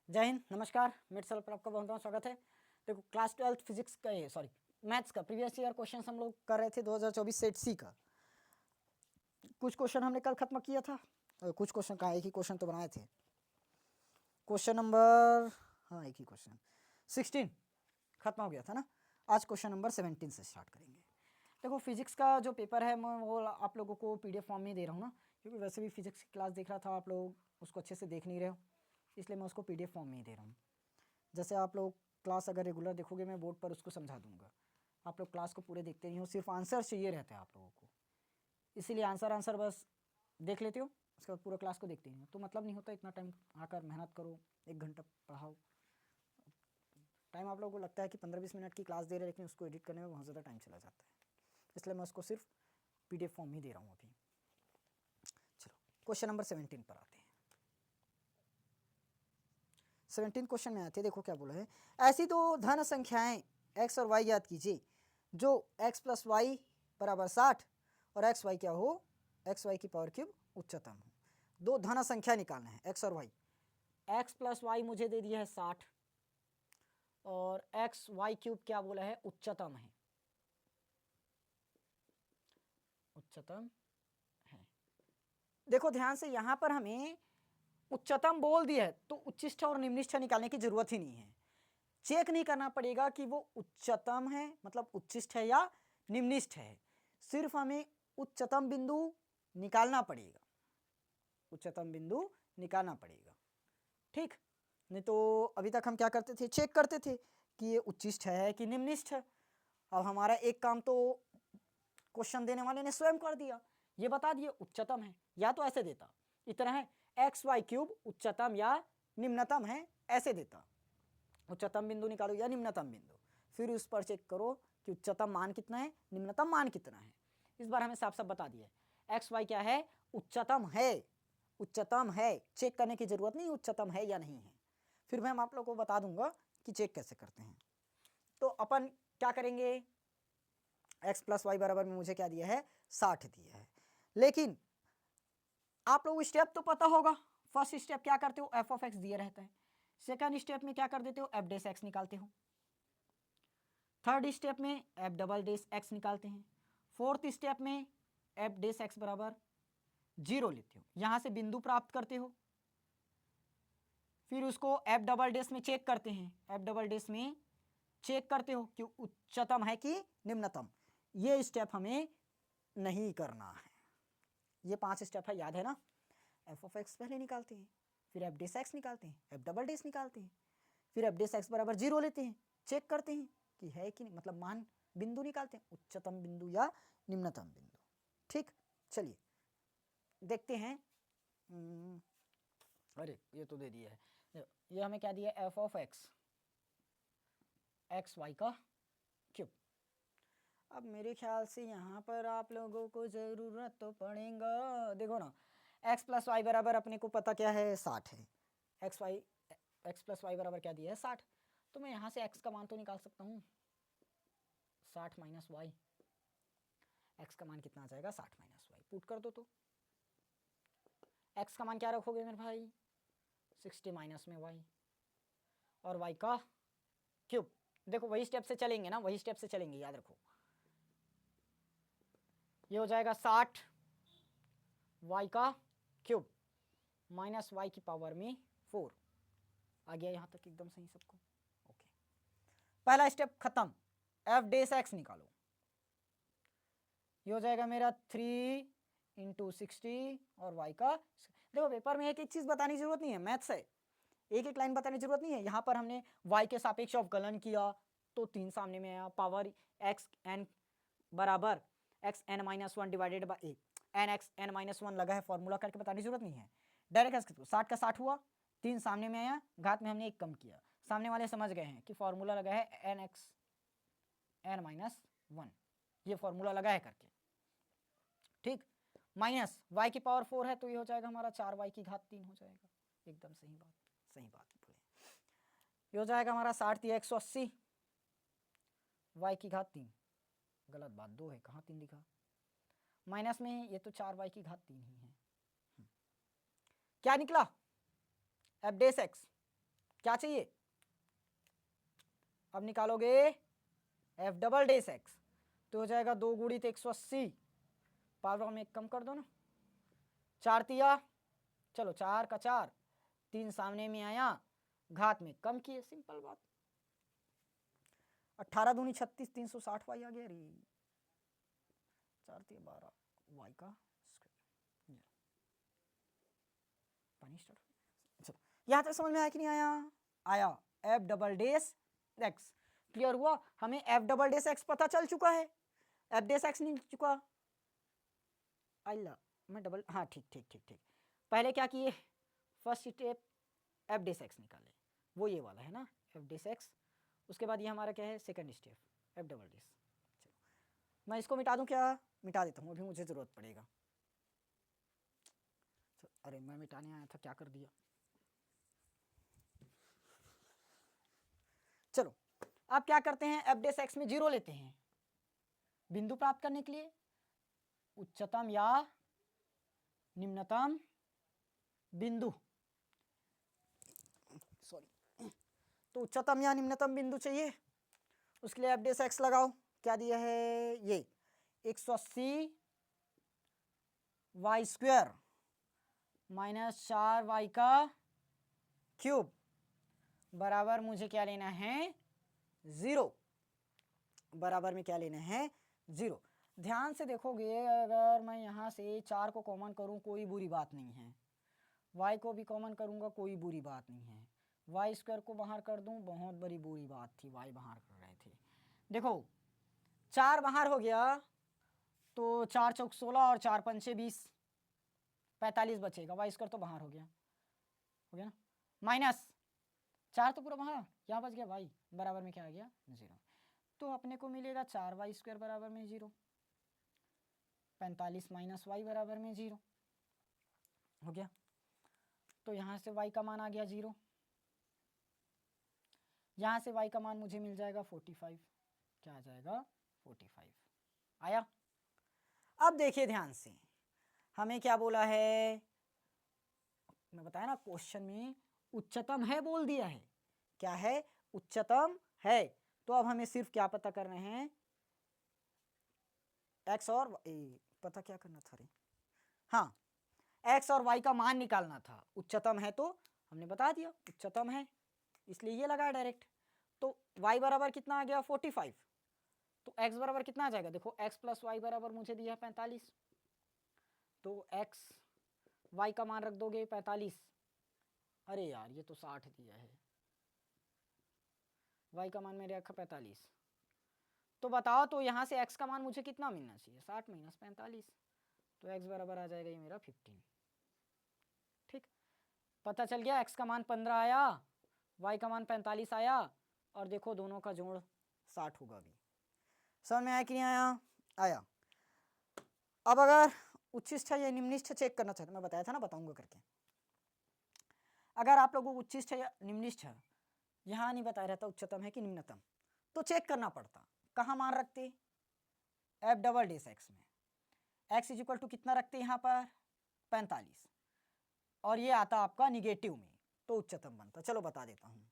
जय हिंद, नमस्कार। Mid cell पर आपका बहुत बहुत स्वागत है। देखो क्लास 12 फिजिक्स का मैथ्स का प्रीवियस ईयर क्वेश्चन हम लोग कर रहे थे 2024 सेट सी का। कुछ क्वेश्चन हमने कल खत्म किया था और कुछ क्वेश्चन का एक ही क्वेश्चन तो बनाए थे। क्वेश्चन नंबर एक ही क्वेश्चन 16 खत्म हो गया था ना। आज क्वेश्चन नंबर 17 से स्टार्ट करेंगे। देखो फिजिक्स का जो पेपर है मैं वो आप लोगों को PDF फॉर्म में दे रहा हूँ ना, क्योंकि वैसे भी फिजिक्स की क्लास देख रहा था, आप लोग उसको अच्छे से देख नहीं रहे हो, इसलिए मैं उसको PDF फॉर्म में ही दे रहा हूँ। जैसे आप लोग क्लास अगर रेगुलर देखोगे मैं बोर्ड पर उसको समझा दूंगा। आप लोग क्लास को पूरे देखते नहीं हो, सिर्फ आंसर चाहिए रहता है आप लोगों को, इसीलिए आंसर बस देख लेते हो, उसके बाद पूरा क्लास को देखते नहीं हो तो मतलब नहीं होता। इतना टाइम आकर मेहनत करो, 1 घंटा पढ़ाओ। टाइम आप लोगों को लगता है कि 15-20 मिनट की क्लास दे रहे हैं, लेकिन उसको एडिट करने में बहुत ज़्यादा टाइम चला जाता है, इसलिए मैं उसको सिर्फ PDF फॉर्म ही दे रहा हूँ अभी। चलो क्वेश्चन नंबर 17 पर आते हैं। 17 क्वेश्चन में आते हैं। देखो क्या बोला है, ऐसी दो धन संख्याएं x और y याद कीजिए जो x प्लस वाई बराबर 60 और एक्स वाई क्या हो, एक्स वाई की पावर क्यूब उच्चतम हो। दो धन संख्या निकालना है x और y। x प्लस वाई मुझे दे दिया है 60 और एक्स वाई क्यूब क्या बोला है, उच्चतम है, उच्चतम है। देखो ध्यान से, यहां पर हमें उच्चतम बोल दिया है तो उच्चिष्ठ और निम्निष्ठ निकालने की जरूरत ही नहीं है। चेक नहीं करना पड़ेगा कि वो उच्चतम है मतलब उच्चिष्ठ है या निम्निष्ठ है, सिर्फ हमें उच्चतम बिंदु निकालना पड़ेगा, उच्चतम बिंदु निकालना पड़ेगा। ठीक, नहीं तो अभी तक हम क्या करते थे, चेक करते थे कि ये उच्चिष्ठ है कि निम्निष्ठ है। अब हमारा एक काम तो क्वेश्चन देने वाले ने स्वयं कर दिया, ये बता दिए उच्चतम है, या तो ऐसे देता इतना है एक्स वाई क्यूब उच्चतम या निम्नतम है, ऐसे देता। उच्चतम बिंदु निकालो या निम्नतम बिंदु, फिर उस पर चेक करो कि उच्चतम मान कितना है, निम्नतम मान कितना है। इस बार हमें साफ साफ बता दिया एक्स वाई क्या है, उच्चतम है, उच्चतम है, चेक करने की जरूरत नहीं उच्चतम है या नहीं है। फिर मैं आप लोगों को बता दूंगा कि चेक कैसे करते हैं। तो अपन क्या करेंगे, एक्स प्लस वाई बराबर में मुझे क्या दिया है, 60 दिया है। लेकिन आप लोग स्टेप तो पता होगा, फर्स्ट स्टेप क्या करते हो, एफ ऑफ एक्स दिया रहता है। सेकंड स्टेप में क्या कर देते हो, एफ डेस एक्स निकालते हो। थर्ड स्टेप में एफ डबल डेस एक्स निकालते हैं। फोर्थ स्टेप में एफ डेस एक्स बराबर 0 लेते हो, यहां से बिंदु प्राप्त करते हो, फिर उसको एफ डबल डेस में चेक करते हैं, एफ डबल डेस में चेक करते हो कि उच्चतम है कि निम्नतम। ये स्टेप हमें नहीं करना है। ये 5 स्टेप है, याद है ना। एफ ऑफ एक्स पहले निकालते हैं, फिर एफ डेस एक्स निकालते हैं, एफ डबल डेस निकालते हैं, फिर एफ डेस एक्स बराबर 0 लेते हैं, चेक करते हैं कि है कि नहीं, मतलब मान बिंदु निकालते हैं, उच्चतम बिंदु या निम्नतम बिंदु। ठीक, चलिए देखते हैं। अरे ये तो दे दिया है, ये हमें क्या दिया, F of X X Y का क्यूब। अब मेरे ख्याल से यहाँ पर आप लोगों को ज़रूरत तो पड़ेगा, देखो ना एक्स प्लस वाई बराबर अपने को पता क्या है, 60 है। एक्स प्लस वाई बराबर क्या दिया है, 60। तो मैं यहाँ से एक्स का मान तो निकाल सकता हूँ, 60 माइनस वाई। एक्स का मान कितना आ जाएगा, 60 माइनस वाई, पुट कर दो तो एक्स का मान क्या रखोगे मेरे भाई, 60 माइनस में वाई और वाई का क्यूब। देखो वही स्टेप से चलेंगे ना, वही स्टेप से चलेंगे, याद रखो। ये हो जाएगा 60 वाई का क्यूब माइनस वाई की पावर में 4। आ गया यहाँ तक एकदम सही सबको, ओके। पहला स्टेप खत्म, एफ डेस एक्स निकालो। ये हो जाएगा मेरा 3 × 60 और वाई का। देखो पेपर में एक एक चीज़ बताने की जरूरत नहीं है, मैथ्स है, एक एक लाइन बताने की जरूरत नहीं है। यहाँ पर हमने वाई के सापेक्ष अवकलन किया तो 3 सामने में आया, पावर एक्स एन बराबर x n minus 1 divided by n x n minus 1 लगा है, फॉर्मूला करके बताने की जरूरत नहीं है, डायरेक्ट 60 का 60 हुआ, 3 सामने में आया, घात में हमने 1 कम किया, सामने वाले समझ गए हैं कि फॉर्मूला लगा है एन एक्स एन माइनस 1, ये फॉर्मूला लगा है करके। ठीक, माइनस वाई की पावर 4 है तो ये हो जाएगा हमारा 4 वाई की घात 3 हो जाएगा, एकदम सही बात, सही बात बोले। ये हो जाएगा हमारा 60 × 180 वाई की घात 3, गलत बात, 2 है, कहाँ 3 लिखा, माइनस में ये तो 4 वाई की घात 3 ही है। क्या निकला, एफ डेस एक्स क्या चाहिए, अब निकालोगे एफ डबल डेस एक्स तो हो जाएगा 2 गुणित 180, पावर में 1 कम कर दो ना, 4 तिया, चलो 4 का 4, 3 सामने में आया, घात में कम किए, सिंपल बात। 18 दूनी 36, 360 वाई आ गया रे, 4 तिया 12 वाई का स्क्वायर। पानी स्टार्ट, चलो यहाँ तक समझ में आया कि नहीं आया, आया। F double dash x clear हुआ, हमें एफ डबल डेस एक्स पता चल चुका है, एफ डेस एक्स नहीं चुका। अल्लाह मैं डबल, हाँ ठीक ठीक ठीक ठीक, पहले क्या किए, फर्स्ट स्टेप एफ डेस एक्स निकाले, वो ये वाला है ना एफ डेस एक्स, उसके बाद ये हमारा क्या है second step F double dash. चलो मैं इसको मिटा दूं क्या, मिटा देता हूँ, अभी मुझे ज़रूरत पड़ेगा। अरे मैं मिटाने आया था, क्या कर दिया। चलो अब क्या करते हैं, एफ डेस एक्स में 0 लेते हैं बिंदु प्राप्त करने के लिए, उच्चतम या निम्नतम बिंदु, सॉरी, तो उच्चतम या निम्नतम बिंदु चाहिए, उसके लिए एफ डेस एक्स लगाओ, क्या दिया है ये 180 वाई स्क्वायर माइनस 4 वाई का क्यूब बराबर मुझे क्या लेना है 0, बराबर में क्या लेना है 0। ध्यान से देखोगे, अगर मैं यहाँ से 4 को कॉमन करूँ कोई बुरी बात नहीं है, y को भी कॉमन करूँगा कोई बुरी बात नहीं है, वाई स्क्वायर को बाहर कर दूँ बहुत बड़ी बुरी बात थी, y बाहर कर रहे थे। देखो 4 बाहर हो गया तो 4 चौक 16 और 4 पंचे 20, 45 बचेगा, वाई स्क्वायर तो बाहर हो गया ना, माइनस 4 तो पूरा बाहर, यहाँ बच गया y, बराबर में क्या आ गया 0, तो अपने को मिलेगा 4 वाई स्क्वायर बराबर में 0, 45 माइनस वाई बराबर में 0 हो गया, तो यहाँ से y का मान आ गया 0, यहाँ से y का मान मुझे मिल जाएगा 45, क्या आ जाएगा 45 आया। अब देखिए ध्यान से, हमें क्या बोला है, मैं बताया ना क्वेश्चन में उच्चतम है बोल दिया है, क्या है उच्चतम है, तो अब हमें सिर्फ क्या पता करना है, x और पता क्या करना था रे, हाँ x और y का मान निकालना था, उच्चतम है तो हमने बता दिया उच्चतम है, इसलिए ये लगा डायरेक्ट, तो y बराबर कितना आ गया 45, तो x बराबर कितना आ जाएगा, देखो x प्लस वाई बराबर मुझे दिया है 45, तो x y का मान रख दोगे 45, अरे यार ये तो 60 दिया है, y का मान मैंने रखा 45, तो बताओ तो यहाँ से x का मान मुझे कितना मिलना चाहिए 60 माइनस 45, तो x बराबर आ जाएगा ये मेरा 15, ठीक, पता चल गया x का मान 15 आया, y का मान 45 आया, और देखो दोनों का जोड़ 60 होगा अभी, समझ में आया कि नहीं आया, आया। अब अगर उच्चिष्ठ या निम्निष्ठ चेक करना चाहते, मैं बताया था ना बताऊंगा करके, अगर आप लोगों को उच्चिष्ठ या निम्निष्ठ यहाँ नहीं बताया रहता उच्चतम है कि निम्नतम, तो चेक करना पड़ता, कहाँ मान रखते एफ डबल डेस एक्स में, x इज इक्वल टू कितना रखते यहाँ पर 45, और ये आता आपका निगेटिव में, तो उच्चतम बनता, चलो बता देता हूँ,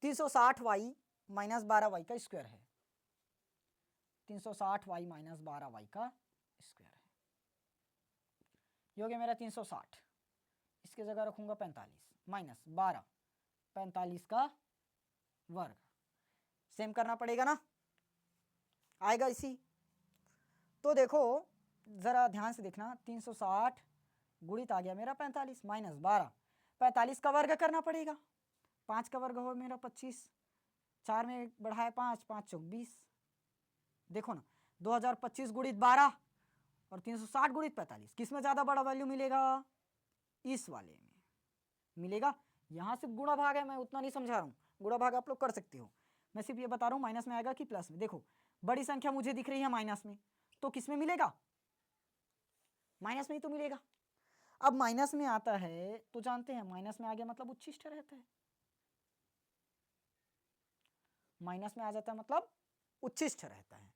360 वाई माइनस 12 वाई का स्क्वायर है, 360 वाई माइनस 12 वाई का स्क्वायर है, ये हो गया मेरा 360, इसके जगह रखूंगा 45 माइनस 12, 45 का वर्ग, सेम करना पड़ेगा ना, आएगा इसी, तो देखो जरा ध्यान से देखना, 360 गुणित आ गया मेरा 45 माइनस 12, 45 का वर्ग करना पड़ेगा, 5 का वर्ग हो मेरा 25, 4 में बढ़ाया 5, 5 चौक 20, देखो ना 2025 गुणित 12 और 360 गुणित 45, किस में ज़्यादा बड़ा वैल्यू मिलेगा, इस वाले में मिलेगा, यहाँ सिर्फ गुणा भाग है, मैं उतना नहीं समझा रहा हूँ, गुणा भाग आप लोग कर सकते हो, मैं सिर्फ ये बता रहा हूँ माइनस में आएगा कि प्लस में, देखो बड़ी संख्या मुझे दिख रही है माइनस में, तो किस में मिलेगा, माइनस में ही तो मिलेगा, अब माइनस में आता है तो जानते हैं माइनस में आ गया मतलब उच्चिष्ठ रहता है, माइनस में आ जाता है मतलब उच्चिष्ठ रहता है,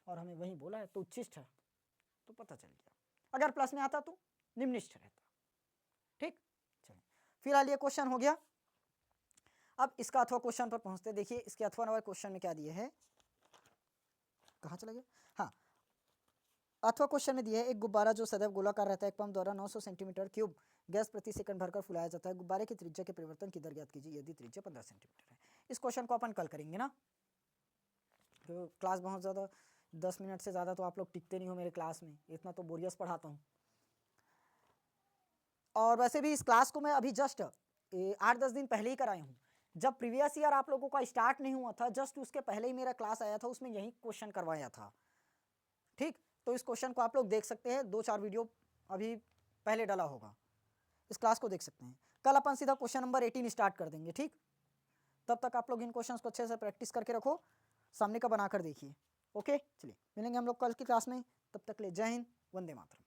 और हमें वही बोला है तो उच्चिष्ठ, तो पता चल गया, अगर प्लस में आता तो निम्निष्ठ रहता, ठीक, चलिए फिलहाल ये क्वेश्चन हो गया, अब इसका अथवा क्वेश्चन पर पहुंचते, देखिए इसके अथवा नंबर क्वेश्चन में क्या दिए है, कहाँ चला गया, हाँ, अथवा क्वेश्चन में दिया है एक गुब्बारा जो सदैव गोलाकार रहता है, एक पंप द्वारा 900 सेंटीमीटर क्यूब गैस प्रति सेकंड भरकर फुलाया जाता है, गुब्बारे की त्रिज्या के परिवर्तन की दर ज्ञात कीजिए यदि त्रिज्या 15 सेंटीमीटर है। इस क्वेश्चन को अपन कल करेंगे ना, तो क्लास बहुत ज़्यादा 10 मिनट से ज़्यादा तो आप लोग टिकते नहीं हो मेरे क्लास में, इतना तो बोरियस पढ़ाता हूँ। और वैसे भी इस क्लास को मैं अभी जस्ट 8-10 दिन पहले ही कराया हूँ, जब प्रीवियस ईयर आप लोगों का स्टार्ट नहीं हुआ था, जस्ट उसके पहले ही मेरा क्लास आया था, उसमें यही क्वेश्चन करवाया था। ठीक, तो इस क्वेश्चन को आप लोग देख सकते हैं, 2-4 वीडियो अभी पहले डाला होगा, इस क्लास को देख सकते हैं। कल अपन सीधा क्वेश्चन नंबर 18 स्टार्ट कर देंगे। ठीक, तब तक आप लोग इन क्वेश्चंस को अच्छे से प्रैक्टिस करके रखो, सामने का बनाकर देखिए। ओके, चलिए मिलेंगे हम लोग कल की क्लास में, तब तक ले जय हिंद, वंदे मातरम।